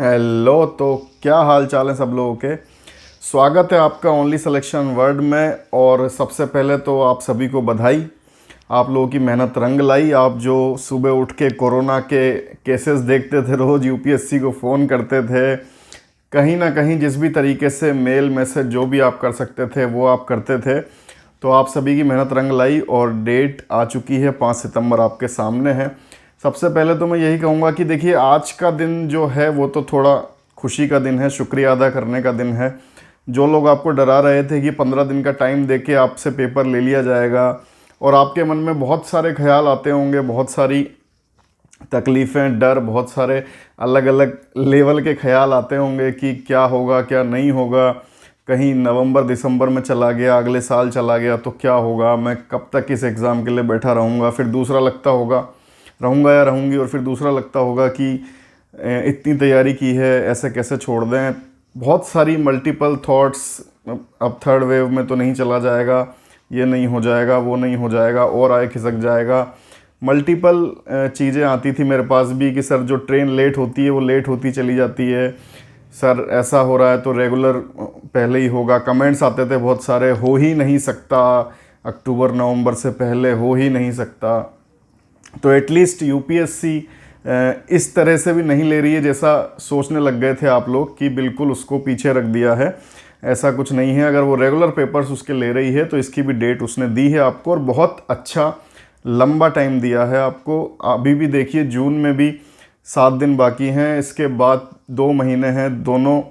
Hello. तो क्या हाल चाल है सब लोगों के। स्वागत है आपका ओनली सिलेक्शन वर्ड में। और सबसे पहले तो आप सभी को बधाई। आप लोगों की मेहनत रंग लाई। आप जो सुबह उठ के कोरोना के केसेस देखते थे, रोज़ यूपीएससी को फ़ोन करते थे, कहीं ना कहीं जिस भी तरीके से मेल मैसेज जो भी आप कर सकते थे वो आप करते थे, तो आप सभी की मेहनत रंग लाई। और डेट आ चुकी है, 5 सितंबर आपके सामने है। सबसे पहले तो मैं यही कहूँगा कि देखिए, आज का दिन जो है वो तो थोड़ा खुशी का दिन है, शुक्रिया अदा करने का दिन है। जो लोग आपको डरा रहे थे कि 15 दिन का टाइम देके आपसे पेपर ले लिया जाएगा, और आपके मन में बहुत सारे ख्याल आते होंगे, बहुत सारी तकलीफ़ें, डर, बहुत सारे अलग अलग लेवल के ख्याल आते होंगे कि क्या होगा क्या नहीं होगा, कहीं नवंबर दिसंबर में चला गया, अगले साल चला गया तो क्या होगा, मैं कब तक इस एग्ज़ाम के लिए बैठा रहूँगा। फिर दूसरा लगता होगा रहूँगा या रहूँगी, और फिर दूसरा लगता होगा कि इतनी तैयारी की है, ऐसे कैसे छोड़ दें। बहुत सारी मल्टीपल थॉट्स। अब थर्ड वेव में तो नहीं चला जाएगा, ये नहीं हो जाएगा, वो नहीं हो जाएगा, और आए खिसक जाएगा। मल्टीपल चीज़ें आती थी मेरे पास भी कि सर जो ट्रेन लेट होती है वो लेट होती चली जाती है, सर ऐसा हो रहा है तो रेगुलर पहले ही होगा। कमेंट्स आते थे बहुत सारे, हो ही नहीं सकता, अक्टूबर नवंबर से पहले हो ही नहीं सकता। तो एटलीस्ट यूपीएससी इस तरह से भी नहीं ले रही है जैसा सोचने लग गए थे आप लोग कि बिल्कुल उसको पीछे रख दिया है। ऐसा कुछ नहीं है। अगर वो रेगुलर पेपर्स उसके ले रही है तो इसकी भी डेट उसने दी है आपको, और बहुत अच्छा लंबा टाइम दिया है आपको। अभी भी देखिए, जून में भी 7 दिन बाकी हैं, इसके बाद 2 महीने हैं, दोनों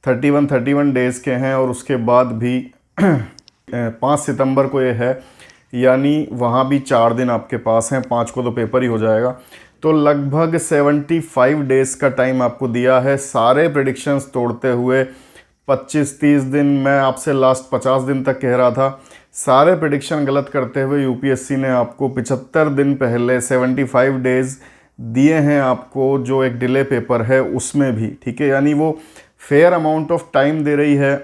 31 डेज़ के हैं, और उसके बाद भी 5 सितंबर को ये है, यानी वहाँ भी 4 दिन आपके पास हैं। 5 को तो पेपर ही हो जाएगा। तो लगभग 75 डेज़ का टाइम आपको दिया है, सारे प्रेडिक्शंस तोड़ते हुए। 25-30 दिन, मैं आपसे लास्ट 50 दिन तक कह रहा था, सारे प्रेडिक्शन गलत करते हुए यूपीएससी ने आपको 75 दिन पहले 75 डेज़ दिए हैं आपको, जो एक डिले पेपर है उसमें भी, ठीक है। यानी वो फेयर अमाउंट ऑफ टाइम दे रही है,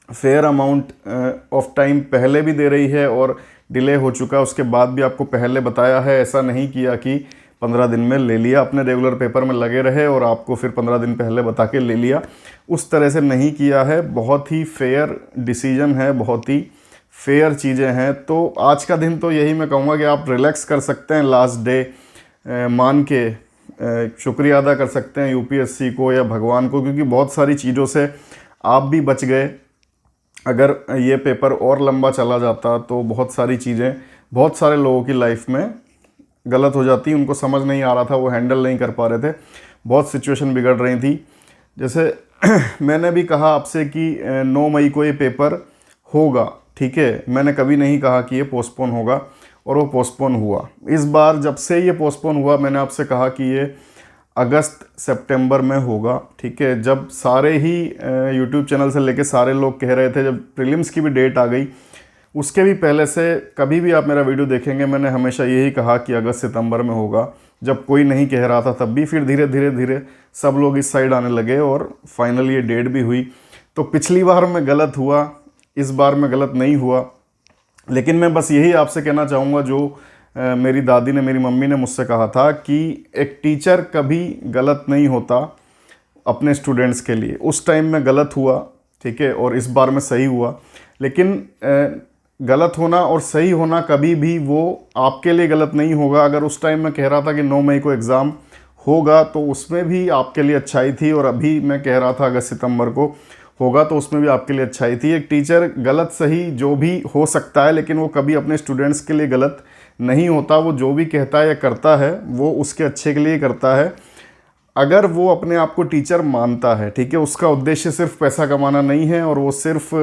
फेयर अमाउंट ऑफ टाइम पहले भी दे रही है, और डिले हो चुका उसके बाद भी आपको पहले बताया है। ऐसा नहीं किया कि 15 दिन में ले लिया, अपने रेगुलर पेपर में लगे रहे और आपको फिर 15 दिन पहले बता के ले लिया, उस तरह से नहीं किया है। बहुत ही फेयर डिसीजन है, बहुत ही फेयर चीज़ें हैं। तो आज का दिन तो यही मैं कहूँगा कि आप रिलैक्स कर सकते हैं, लास्ट डे मान के शुक्रिया अदा कर सकते हैं यूपीएससी को या भगवान को, क्योंकि बहुत सारी चीज़ों से आप भी बच गए। अगर ये पेपर और लंबा चला जाता तो बहुत सारी चीज़ें बहुत सारे लोगों की लाइफ में गलत हो जाती, उनको समझ नहीं आ रहा था, वो हैंडल नहीं कर पा रहे थे, बहुत सिचुएशन बिगड़ रही थी। जैसे मैंने भी कहा आपसे कि 9 मई को ये पेपर होगा, ठीक है। मैंने कभी नहीं कहा कि ये पोस्टपोन होगा, और वो पोस्टपोन हुआ। इस बार जब से ये पोस्टपोन हुआ, मैंने आपसे कहा कि ये अगस्त सितंबर में होगा, ठीक है। जब सारे ही यूट्यूब चैनल से लेके सारे लोग कह रहे थे, जब प्रीलिम्स की भी डेट आ गई, उसके भी पहले से कभी भी आप मेरा वीडियो देखेंगे, मैंने हमेशा यही कहा कि अगस्त सितंबर में होगा। जब कोई नहीं कह रहा था तब भी, फिर धीरे धीरे धीरे सब लोग इस साइड आने लगे, और फाइनली ये डेट भी हुई। तो पिछली बार मैं गलत हुआ, इस बार मैं गलत नहीं हुआ। लेकिन मैं बस यही आपसे कहना चाहूँगा, जो मेरी दादी ने, मेरी मम्मी ने मुझसे कहा था कि एक टीचर कभी गलत नहीं होता अपने स्टूडेंट्स के लिए। उस टाइम में गलत हुआ, ठीक है, और इस बार में सही हुआ। लेकिन गलत होना और सही होना कभी भी वो आपके लिए गलत नहीं होगा। अगर उस टाइम मैं कह रहा था कि 9 मई को एग्ज़ाम होगा, तो उसमें भी आपके लिए अच्छाई थी, और अभी मैं कह रहा था अगस्त सितंबर को होगा, तो उसमें भी आपके लिए अच्छाई थी। एक टीचर गलत सही जो भी हो सकता है, लेकिन वो कभी अपने स्टूडेंट्स के लिए गलत नहीं होता। वो जो भी कहता है या करता है वो उसके अच्छे के लिए करता है। अगर वो अपने आप को टीचर मानता है, ठीक है, उसका उद्देश्य सिर्फ पैसा कमाना नहीं है, और वो सिर्फ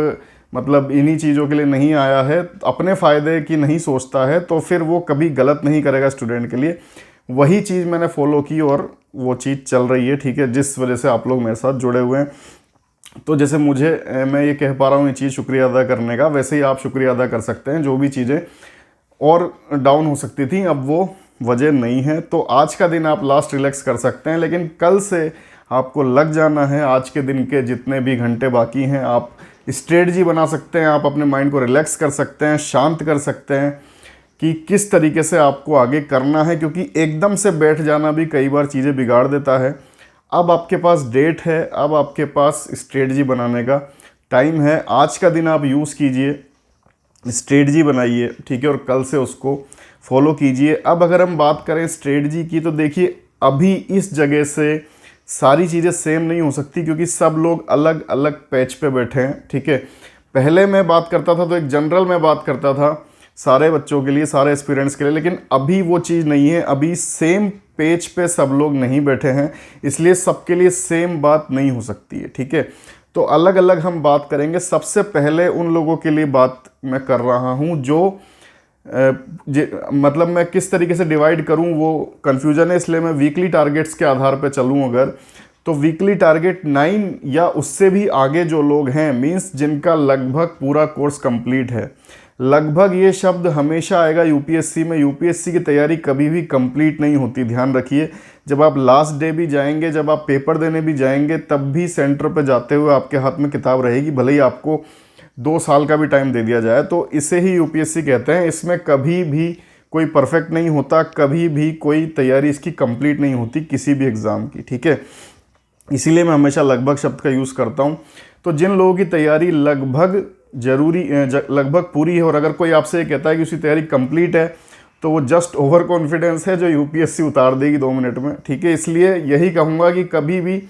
मतलब इन्हीं चीज़ों के लिए नहीं आया है, अपने फ़ायदे की नहीं सोचता है, तो फिर वो कभी गलत नहीं करेगा स्टूडेंट के लिए। वही चीज़ मैंने फॉलो की, और वो चीज़ चल रही है, ठीक है, जिस वजह से आप लोग मेरे साथ जुड़े हुए हैं। तो जैसे मुझे मैं ये कह पा रहा हूँ ये चीज़ शुक्रिया अदा करने का, वैसे ही आप शुक्रिया अदा कर सकते हैं। जो भी चीज़ें और डाउन हो सकती थी, अब वो वजह नहीं है। तो आज का दिन आप लास्ट रिलैक्स कर सकते हैं, लेकिन कल से आपको लग जाना है। आज के दिन के जितने भी घंटे बाकी हैं, आप स्ट्रेटजी बना सकते हैं, आप अपने माइंड को रिलैक्स कर सकते हैं, शांत कर सकते हैं कि किस तरीके से आपको आगे करना है, क्योंकि एकदम से बैठ जाना भी कई बार चीज़ें बिगाड़ देता है। अब आपके पास डेट है, अब आपके पास स्ट्रेटजी बनाने का टाइम है। आज का दिन आप यूज़ कीजिए, स्ट्रेटजी बनाइए, ठीक है, और कल से उसको फॉलो कीजिए। अब अगर हम बात करें स्ट्रेटजी की, तो देखिए अभी इस जगह से सारी चीज़ें सेम नहीं हो सकती, क्योंकि सब लोग अलग अलग पैच पे बैठे हैं, ठीक है। पहले मैं बात करता था तो एक जनरल में बात करता था सारे बच्चों के लिए, सारे एस्पिरेंट्स के लिए, लेकिन अभी वो चीज़ नहीं है। अभी सेम पेज पे सब लोग नहीं बैठे हैं, इसलिए सबके लिए सेम बात नहीं हो सकती है, ठीक है। तो अलग अलग हम बात करेंगे। सबसे पहले उन लोगों के लिए बात मैं कर रहा हूं जो मतलब मैं किस तरीके से डिवाइड करूं वो कन्फ्यूजन है, इसलिए मैं वीकली टारगेट्स के आधार पे चलूं अगर, तो वीकली टारगेट 9 या उससे भी आगे जो लोग हैं, मींस जिनका लगभग पूरा कोर्स कंप्लीट है। लगभग ये शब्द हमेशा आएगा यूपीएससी में। यूपीएससी की तैयारी कभी भी कंप्लीट नहीं होती, ध्यान रखिए। जब आप लास्ट डे भी जाएंगे, जब आप पेपर देने भी जाएंगे, तब भी सेंटर पर जाते हुए आपके हाथ में किताब रहेगी, भले ही आपको 2 साल का भी टाइम दे दिया जाए। तो इसे ही यूपीएससी कहते हैं। इसमें कभी भी कोई परफेक्ट नहीं होता, कभी भी कोई तैयारी इसकी कंप्लीट नहीं होती किसी भी एग्ज़ाम की, ठीक है। इसीलिए मैं हमेशा लगभग शब्द का यूज़ करता हूँ। तो जिन लोगों की तैयारी लगभग लगभग पूरी है, और अगर कोई आपसे ये कहता है कि उसकी तैयारी कंप्लीट है, तो वो जस्ट ओवर कॉन्फिडेंस है जो यूपीएससी उतार देगी 2 मिनट में, ठीक है। इसलिए यही कहूँगा कि कभी भी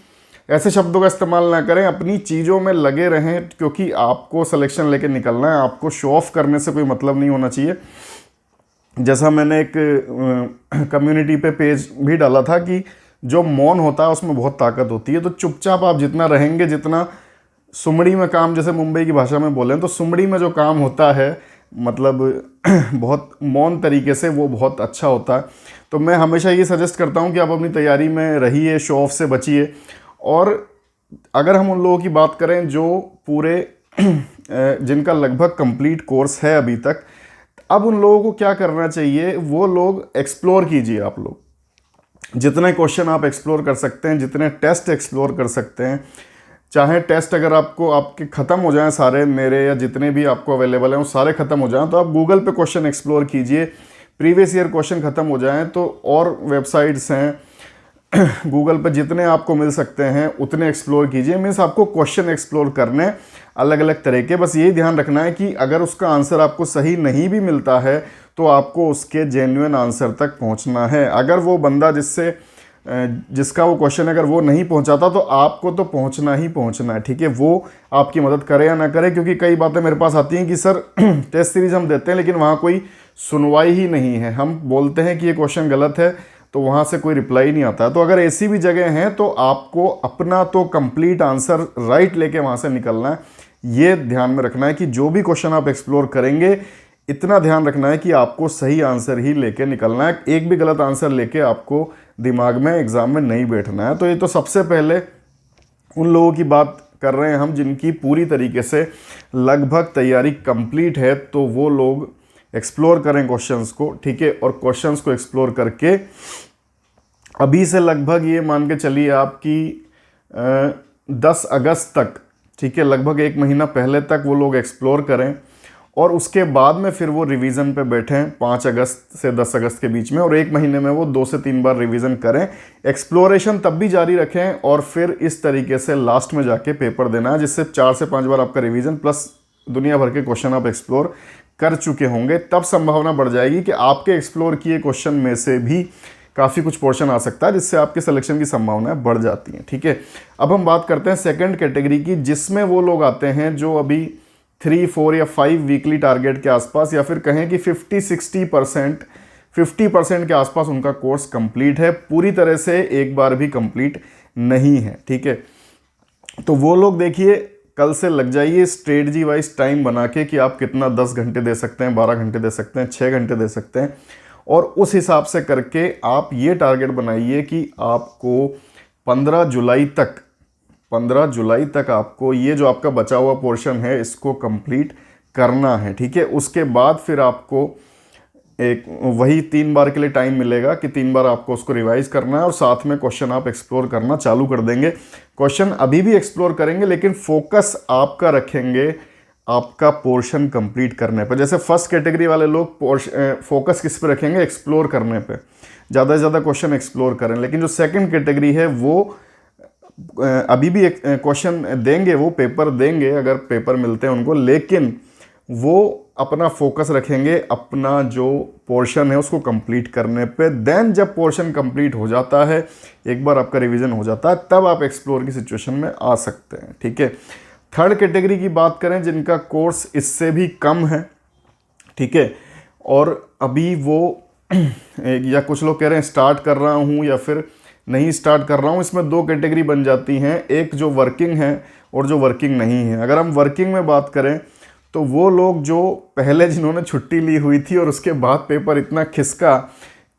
ऐसे शब्दों का इस्तेमाल ना करें, अपनी चीज़ों में लगे रहें, क्योंकि आपको सिलेक्शन लेके निकलना है। आपको शो ऑफ करने से कोई मतलब नहीं होना चाहिए। जैसा मैंने एक कम्युनिटी पे पेज भी डाला था कि जो मौन होता है उसमें बहुत ताकत होती है। तो चुपचाप आप जितना रहेंगे, जितना सुमड़ी में काम, जैसे मुंबई की भाषा में बोलें तो सुमड़ी में जो काम होता है, मतलब बहुत मौन तरीके से, वो बहुत अच्छा होता है। तो मैं हमेशा ये सजेस्ट करता हूँ कि आप अपनी तैयारी में रहिए, शो ऑफ से बचिए। और अगर हम उन लोगों की बात करें जो पूरे जिनका लगभग कंप्लीट कोर्स है अभी तक, अब उन लोगों को क्या करना चाहिए, वो लोग एक्सप्लोर कीजिए। आप लोग जितने क्वेश्चन आप एक्सप्लोर कर सकते हैं, जितने टेस्ट एक्सप्लोर कर सकते हैं, चाहे टेस्ट अगर आपको आपके ख़त्म हो जाएं सारे, मेरे या जितने भी आपको अवेलेबल हैं वो सारे ख़त्म हो जाएं, तो आप गूगल पे क्वेश्चन एक्सप्लोर कीजिए। प्रीवियस ईयर क्वेश्चन ख़त्म हो जाएं तो और वेबसाइट्स हैं गूगल पे, जितने आपको मिल सकते हैं उतने एक्सप्लोर कीजिए। मीन्स आपको क्वेश्चन एक्सप्लोर करने अलग अलग तरह के। बस यही ध्यान रखना है कि अगर उसका आंसर आपको सही नहीं भी मिलता है, तो आपको उसके जेन्युइन आंसर तक पहुंचना है। अगर वो बंदा जिसका वो क्वेश्चन अगर वो नहीं पहुंचाता, तो आपको तो पहुंचना ही पहुंचना है, ठीक है। वो आपकी मदद करे या ना करे, क्योंकि कई बातें मेरे पास आती हैं कि सर टेस्ट सीरीज हम देते हैं लेकिन वहाँ कोई सुनवाई ही नहीं है। हम बोलते हैं कि ये क्वेश्चन गलत है, तो वहाँ से कोई रिप्लाई नहीं आता है। तो अगर ऐसी भी जगह हैं, तो आपको अपना तो कंप्लीट आंसर राइट लेके वहाँ से निकलना है। ये ध्यान में रखना है कि जो भी क्वेश्चन आप एक्सप्लोर करेंगे, इतना ध्यान रखना है कि आपको सही आंसर ही लेके निकलना है। एक भी गलत आंसर लेके आपको दिमाग में एग्ज़ाम में नहीं बैठना है। तो ये तो सबसे पहले उन लोगों की बात कर रहे हैं हम जिनकी पूरी तरीके से लगभग तैयारी कंप्लीट है। तो वो लोग एक्सप्लोर करें क्वेश्चंस को, ठीक है। और क्वेश्चंस को एक्सप्लोर करके अभी से लगभग ये मान के चलिए आपकी 10 अगस्त तक, ठीक है, लगभग 1 महीना पहले तक वो लोग एक्सप्लोर करें, और उसके बाद में फिर वो रिवीजन पे बैठें 5 अगस्त से 10 अगस्त के बीच में, और 1 महीने में वो 2 से 3 बार रिवीजन करें। एक्सप्लोरेशन तब भी जारी रखें, और फिर इस तरीके से लास्ट में जाके पेपर देना है, जिससे 4 से 5 बार आपका रिवीजन प्लस दुनिया भर के क्वेश्चन आप एक्सप्लोर कर चुके होंगे। तब संभावना बढ़ जाएगी कि आपके एक्सप्लोर किए क्वेश्चन में से भी काफ़ी कुछ पोर्शन आ सकता है, जिससे आपके सिलेक्शन की संभावनाएं बढ़ जाती हैं, ठीक है। अब हम बात करते हैं सेकंड कैटेगरी की, जिसमें वो लोग आते हैं जो अभी 3, 4 या 5 वीकली टारगेट के आसपास, या फिर कहें कि 50% के आसपास उनका कोर्स कंप्लीट है, पूरी तरह से एक बार भी कंप्लीट नहीं है, ठीक है। तो वो लोग देखिए कल से लग जाइए स्ट्रेटजी वाइज टाइम बना के कि आप कितना 10 घंटे दे सकते हैं, 12 घंटे दे सकते हैं, 6 घंटे दे सकते हैं, और उस हिसाब से करके आप ये टारगेट बनाइए कि आपको 15 जुलाई तक आपको ये जो आपका बचा हुआ पोर्शन है इसको कंप्लीट करना है, ठीक है। उसके बाद फिर आपको एक वही 3 बार के लिए टाइम मिलेगा कि 3 बार आपको उसको रिवाइज करना है, और साथ में क्वेश्चन आप एक्सप्लोर करना चालू कर देंगे। क्वेश्चन अभी भी एक्सप्लोर करेंगे, लेकिन फोकस आपका रखेंगे आपका पोर्शन कंप्लीट करने पर। जैसे फर्स्ट कैटेगरी वाले लोग फोकस किस पे रखेंगे, एक्सप्लोर करने पे, ज़्यादा से ज़्यादा क्वेश्चन एक्सप्लोर करें। लेकिन जो सेकंड कैटेगरी है वो अभी भी एक क्वेश्चन देंगे, वो पेपर देंगे अगर पेपर मिलते हैं उनको, लेकिन वो अपना फोकस रखेंगे अपना जो पोर्शन है उसको कंप्लीट करने पे। देन जब पोर्शन कंप्लीट हो जाता है, एक बार आपका रिवीजन हो जाता है, तब आप एक्सप्लोर की सिचुएशन में आ सकते हैं। ठीक है, थर्ड कैटेगरी की बात करें जिनका कोर्स इससे भी कम है, ठीक है, और अभी वो या कुछ लोग कह रहे हैं स्टार्ट कर रहा हूँ या फिर नहीं स्टार्ट कर रहा हूँ, इसमें दो कैटेगरी बन जाती हैं, एक जो वर्किंग है और जो वर्किंग नहीं है। अगर हम वर्किंग में बात करें तो वो लोग जो पहले जिन्होंने छुट्टी ली हुई थी और उसके बाद पेपर इतना खिसका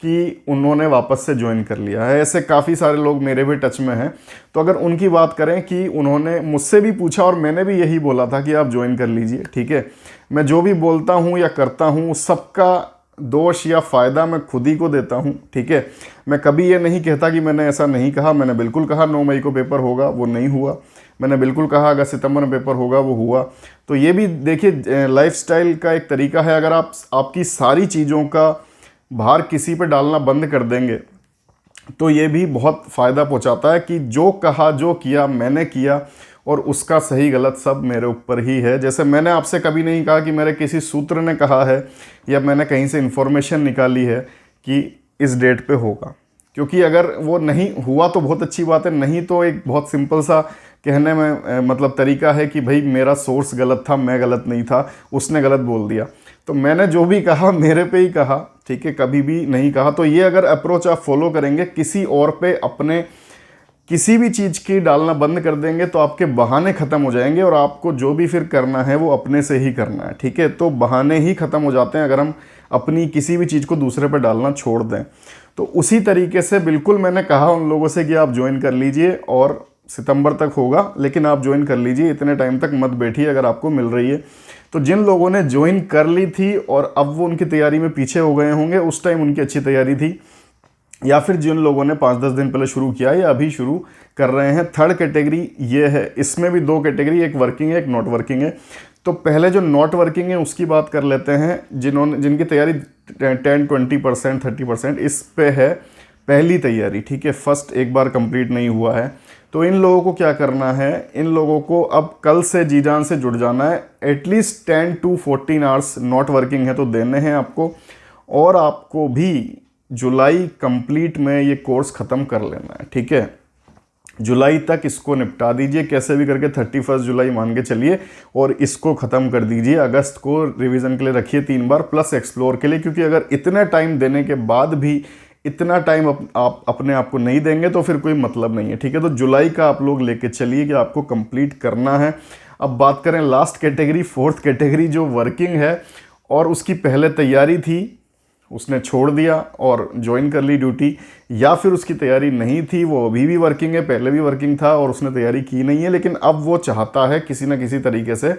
कि उन्होंने वापस से ज्वाइन कर लिया है, ऐसे काफ़ी सारे लोग मेरे भी टच में हैं। तो अगर उनकी बात करें कि उन्होंने मुझसे भी पूछा और मैंने भी यही बोला था कि आप ज्वाइन कर लीजिए। ठीक है, मैं जो भी बोलता हूँ या करता हूँ सबका दोष या फ़ायदा मैं खुद ही को देता हूँ। ठीक है, मैं कभी ये नहीं कहता कि मैंने ऐसा नहीं कहा। मैंने बिल्कुल कहा 9 मई को पेपर होगा, वो नहीं हुआ। मैंने बिल्कुल कहा अगर सितंबर में पेपर होगा, वो हुआ। तो ये भी देखिए लाइफस्टाइल का एक तरीका है। अगर आप आपकी सारी चीज़ों का भार किसी पे डालना बंद कर देंगे तो ये भी बहुत फ़ायदा पहुंचाता है कि जो कहा जो किया मैंने किया और उसका सही गलत सब मेरे ऊपर ही है। जैसे मैंने आपसे कभी नहीं कहा कि मेरे किसी सूत्र ने कहा है या मैंने कहीं से इन्फॉर्मेशन निकाली है कि इस डेट पे होगा, क्योंकि अगर वो नहीं हुआ तो बहुत अच्छी बात है, नहीं तो एक बहुत सिंपल सा कहने में मतलब तरीका है कि भाई मेरा सोर्स गलत था, मैं गलत नहीं था, उसने गलत बोल दिया। तो मैंने जो भी कहा मेरे पे ही कहा, ठीक है, कभी भी नहीं कहा। तो ये अगर अप्रोच आप फॉलो करेंगे, किसी और पे अपने किसी भी चीज़ की डालना बंद कर देंगे तो आपके बहाने ख़त्म हो जाएंगे और आपको जो भी फिर करना है वो अपने से ही करना है। ठीक है, तो बहाने ही ख़त्म हो जाते हैं अगर हम अपनी किसी भी चीज़ को दूसरे पर डालना छोड़ दें। तो उसी तरीके से बिल्कुल मैंने कहा उन लोगों से कि आप ज्वाइन कर लीजिए और सितंबर तक होगा, लेकिन आप ज्वाइन कर लीजिए, इतने टाइम तक मत बैठिए अगर आपको मिल रही है। तो जिन लोगों ने ज्वाइन कर ली थी और अब वो उनकी तैयारी में पीछे हो गए होंगे, उस टाइम उनकी अच्छी तैयारी थी, या फिर जिन लोगों ने 5-10 दिन पहले शुरू किया या अभी शुरू कर रहे हैं। थर्ड कैटेगरी ये है, इसमें भी दो कैटेगरी, एक वर्किंग है एक नॉट वर्किंग है। तो पहले जो नॉट वर्किंग है उसकी बात कर लेते हैं, जिनकी तैयारी 10-20% 30% इस पे है, पहली तैयारी। ठीक है, फर्स्ट एक बार कंप्लीट नहीं हुआ है। तो इन लोगों को क्या करना है, इन लोगों को अब कल से जी जान से जुड़ जाना है। At least 10 to 14 hours not working है तो देने हैं आपको, और आपको भी जुलाई कंप्लीट में ये कोर्स ख़त्म कर लेना है। ठीक है, जुलाई तक इसको निपटा दीजिए कैसे भी करके, 31 जुलाई मान के चलिए, और इसको ख़त्म कर दीजिए। अगस्त को रिवीजन के लिए रखिए 3 बार प्लस एक्सप्लोर के लिए, क्योंकि अगर इतने टाइम देने के बाद भी इतना टाइम आप अपने आप को नहीं देंगे तो फिर कोई मतलब नहीं है। ठीक है, तो जुलाई का आप लोग लेके चलिए कि आपको कंप्लीट करना है। अब बात करें लास्ट कैटेगरी, फोर्थ कैटेगरी, जो वर्किंग है और उसकी पहले तैयारी थी, उसने छोड़ दिया और ज्वाइन कर ली ड्यूटी, या फिर उसकी तैयारी नहीं थी, वो अभी भी वर्किंग है, पहले भी वर्किंग था और उसने तैयारी की नहीं है, लेकिन अब वो चाहता है किसी न किसी तरीके से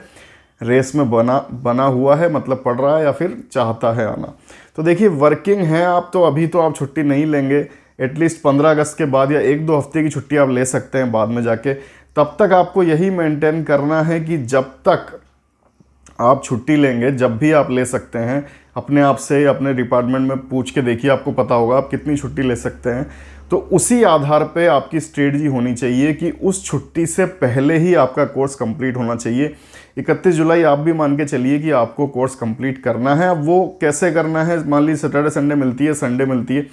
रेस में बना हुआ है, मतलब पढ़ रहा है या फिर चाहता है आना। तो देखिए वर्किंग है आप, तो अभी तो आप छुट्टी नहीं लेंगे, एटलीस्ट 15 अगस्त के बाद या 1-2 हफ्ते की छुट्टी आप ले सकते हैं बाद में जाके। तब तक आपको यही मेंटेन करना है कि जब तक आप छुट्टी लेंगे, जब भी आप ले सकते हैं, अपने आप से अपने डिपार्टमेंट में पूछ के देखिए, आपको पता होगा आप कितनी छुट्टी ले सकते हैं। तो उसी आधार पे आपकी स्ट्रेटजी होनी चाहिए कि उस छुट्टी से पहले ही आपका कोर्स कंप्लीट होना चाहिए। 31 जुलाई आप भी मान के चलिए कि आपको कोर्स कंप्लीट करना है। अब वो कैसे करना है, मान लीजिए सैटरडे संडे मिलती है, संडे मिलती है,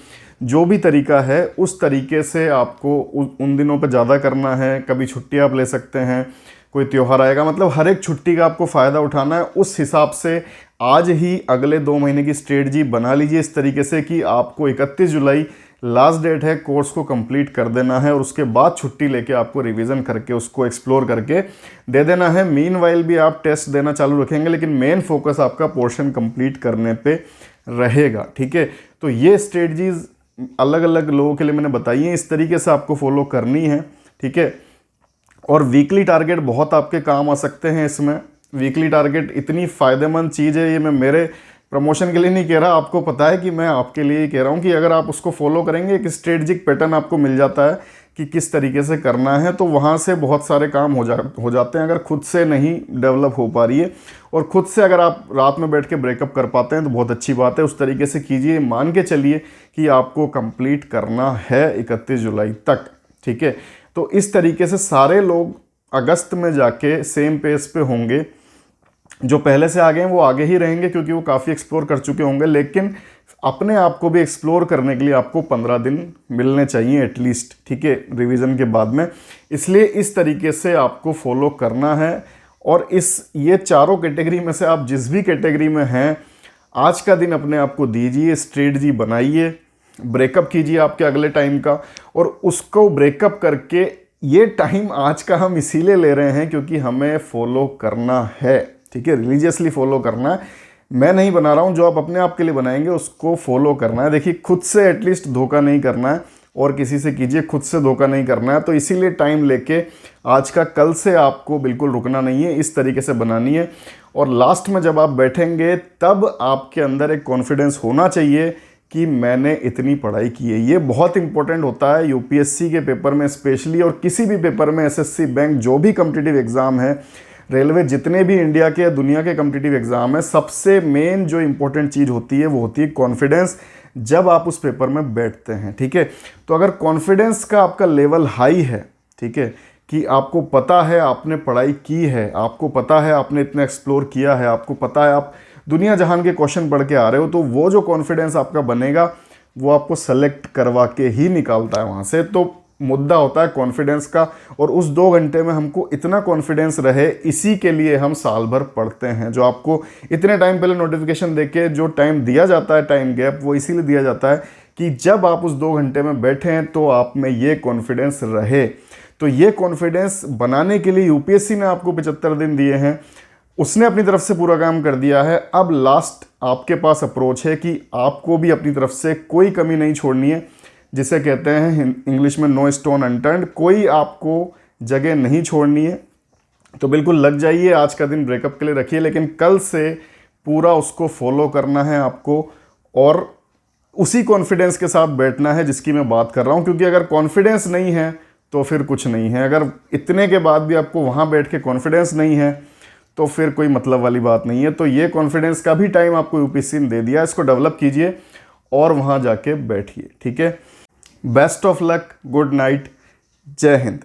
जो भी तरीका है उस तरीके से आपको उन दिनों पर ज़्यादा करना है। कभी छुट्टी आप ले सकते हैं, कोई त्यौहार आएगा, मतलब हर एक छुट्टी का आपको फ़ायदा उठाना है। उस हिसाब से आज ही अगले 2 महीने की स्ट्रेटजी बना लीजिए इस तरीके से कि आपको 31 जुलाई लास्ट डेट है, कोर्स को कंप्लीट कर देना है और उसके बाद छुट्टी लेके आपको रिवीजन करके उसको एक्सप्लोर करके दे देना है। मीनवाइल भी आप टेस्ट देना चालू रखेंगे, लेकिन मेन फोकस आपका पोर्शन कंप्लीट करने पे रहेगा। ठीक है, तो ये स्ट्रेटजीज अलग अलग लोगों के लिए मैंने बताई हैं, इस तरीके से आपको फॉलो करनी है। ठीक है, और वीकली टारगेट बहुत आपके काम आ सकते हैं इसमें। वीकली टारगेट इतनी फ़ायदेमंद चीज़ है, ये मैं मेरे प्रमोशन के लिए नहीं कह रहा, आपको पता है कि मैं आपके लिए ही कह रहा हूँ कि अगर आप उसको फॉलो करेंगे, एक स्ट्रेटजिक पैटर्न आपको मिल जाता है कि किस तरीके से करना है, तो वहाँ से बहुत सारे काम हो जाते हैं। अगर खुद से नहीं डेवलप हो पा रही है और खुद से अगर आप रात में बैठ के ब्रेकअप कर पाते हैं तो बहुत अच्छी बात है, उस तरीके से कीजिए। मान के चलिए कि आपको कंप्लीट करना है 31 जुलाई तक। ठीक है, तो इस तरीके से सारे लोग अगस्त में जाके सेम पेस पे होंगे। जो पहले से आगे हैं वो आगे ही रहेंगे क्योंकि वो काफ़ी एक्सप्लोर कर चुके होंगे, लेकिन अपने आप को भी एक्सप्लोर करने के लिए आपको 15 दिन मिलने चाहिए एटलीस्ट, ठीक है, रिवीजन के बाद में। इसलिए इस तरीके से आपको फॉलो करना है। और ये चारों कैटेगरी में से आप जिस भी कैटेगरी में हैं, आज का दिन अपने आप को दीजिए, स्ट्रेटजी बनाइए, ब्रेकअप कीजिए आपके अगले टाइम का, और उसको ब्रेकअप करके ये टाइम आज का हम इसीलिए ले रहे हैं क्योंकि हमें फॉलो करना है, ठीक है, रिलीजियसली फॉलो करना है। मैं नहीं बना रहा हूँ, जो आप अपने आप के लिए बनाएंगे उसको फॉलो करना है। देखिए, खुद से एटलीस्ट धोखा नहीं करना है और किसी से कीजिए, खुद से धोखा नहीं करना है। तो इसीलिए टाइम लेके आज का कल से आपको बिल्कुल रुकना नहीं है, इस तरीके से बनानी है। और लास्ट में जब आप बैठेंगे तब आपके अंदर एक कॉन्फिडेंस होना चाहिए कि मैंने इतनी पढ़ाई की है। ये बहुत इंपॉर्टेंट होता है यूपीएससी के पेपर में स्पेशली, और किसी भी पेपर में, एसएससी, बैंक, जो भी कॉम्पिटिटिव एग्ज़ाम है, रेलवे, जितने भी इंडिया के या दुनिया के कॉम्पिटिटिव एग्ज़ाम है, सबसे मेन जो इंपॉर्टेंट चीज़ होती है वो होती है कॉन्फिडेंस जब आप उस पेपर में बैठते हैं, ठीक है। तो अगर कॉन्फिडेंस का आपका लेवल हाई है, ठीक है, कि आपको पता है आपने पढ़ाई की है, आपको पता है आपने इतना एक्सप्लोर किया है, आपको पता है आप दुनिया जहान के क्वेश्चन पढ़ के आ रहे हो, तो वो जो कॉन्फिडेंस आपका बनेगा वो आपको सेलेक्ट करवा के ही निकालता है वहाँ से। तो मुद्दा होता है कॉन्फिडेंस का, और उस 2 घंटे में हमको इतना कॉन्फिडेंस रहे, इसी के लिए हम साल भर पढ़ते हैं। जो आपको इतने टाइम पहले नोटिफिकेशन देके जो टाइम दिया जाता है, टाइम गैप, वो इसीलिए दिया जाता है कि जब आप उस 2 घंटे में बैठे हैं तो आप में ये कॉन्फिडेंस रहे। तो ये कॉन्फिडेंस बनाने के लिए यूपीएससी ने आपको 75 दिन दिए हैं, उसने अपनी तरफ से पूरा काम कर दिया है। अब लास्ट आपके पास अप्रोच है कि आपको भी अपनी तरफ से कोई कमी नहीं छोड़नी है, जिसे कहते हैं इंग्लिश में नो स्टोन अनटर्न्ड, कोई आपको जगह नहीं छोड़नी है। तो बिल्कुल लग जाइए, आज का दिन ब्रेकअप के लिए रखिए, लेकिन कल से पूरा उसको फॉलो करना है आपको, और उसी कॉन्फिडेंस के साथ बैठना है जिसकी मैं बात कर रहा हूँ। क्योंकि अगर कॉन्फिडेंस नहीं है तो फिर कुछ नहीं है। अगर इतने के बाद भी आपको वहाँ बैठ के कॉन्फिडेंस नहीं है तो फिर कोई मतलब वाली बात नहीं है। तो ये कॉन्फिडेंस का भी टाइम आपको यूपीएससी ने दे दिया, इसको डेवलप कीजिए और वहाँ जाके बैठिए, ठीक है। Best of luck, good night, जय हिंद।